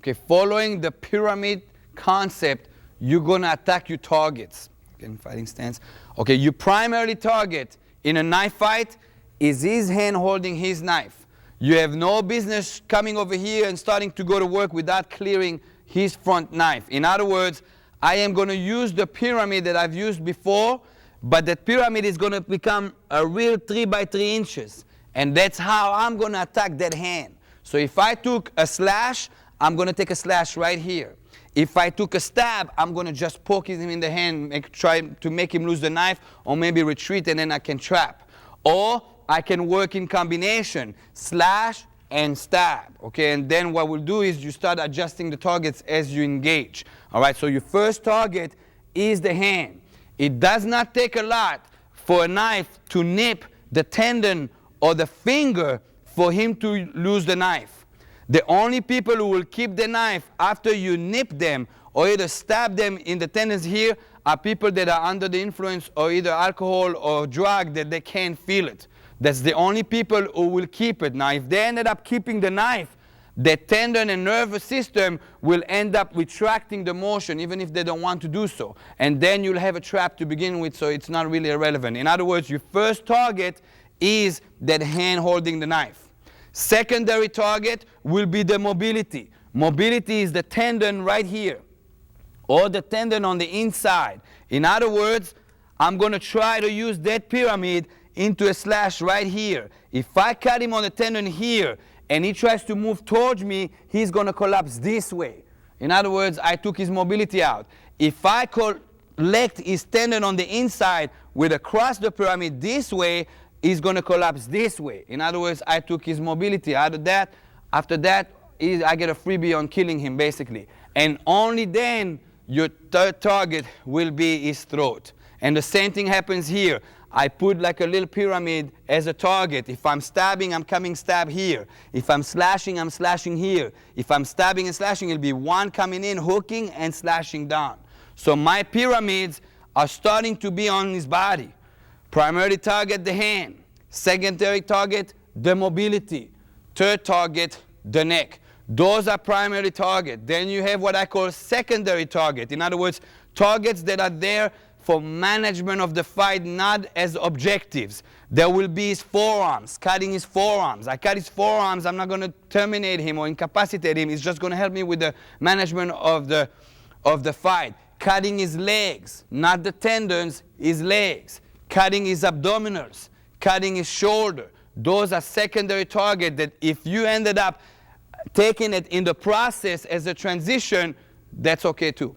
Okay, following the pyramid concept, you're going to attack your targets. In fighting stance. Okay, your primary target in a knife fight is his hand holding his knife. You have no business coming over here and starting to go to work without clearing his front knife. In other words, I am going to use the pyramid that I've used before, but that pyramid is going to become a real 3 by 3 inches. And that's how I'm going to attack that hand. So if I took a slash, I'm going to take a slash right here. If I took a stab, I'm going to just poke him in the hand, try to make him lose the knife, or maybe retreat, and then I can trap. Or I can work in combination, slash and stab. Okay, and then what we'll do is you start adjusting the targets as you engage. All right, so your first target is the hand. It does not take a lot for a knife to nip the tendon or the finger for him to lose the knife. The only people who will keep the knife after you nip them or either stab them in the tendons here are people that are under the influence of either alcohol or drug that they can't feel it. That's the only people who will keep it. Now, if they ended up keeping the knife, the tendon and nervous system will end up retracting the motion even if they don't want to do so. And then you'll have a trap to begin with, so it's not really irrelevant. In other words, your first target is that hand holding the knife. Secondary target will be the mobility. Mobility is the tendon right here, or the tendon on the inside. In other words, I'm going to try to use that pyramid into a slash right here. If I cut him on the tendon here, and he tries to move towards me, he's going to collapse this way. In other words, I took his mobility out. If I collect his tendon on the inside with across the pyramid this way, he's going to collapse this way. In other words, I took his mobility out of that. After that, I get a freebie on killing him, basically. And only then your third target will be his throat. And the same thing happens here. I put like a little pyramid as a target. If I'm stabbing, I'm coming stab here. If I'm slashing, I'm slashing here. If I'm stabbing and slashing, it'll be one coming in, hooking, and slashing down. So my pyramids are starting to be on his body. Primary target, the hand. Secondary target, the mobility. Third target, the neck. Those are primary target. Then you have what I call secondary target. In other words, targets that are there for management of the fight, not as objectives. There will be his forearms, cutting his forearms. I cut his forearms, I'm not going to terminate him or incapacitate him. It's just going to help me with the management of the fight. Cutting his legs, not the tendons, his legs. Cutting his abdominals, cutting his shoulder. Those are secondary targets that if you ended up taking it in the process as a transition, that's okay too.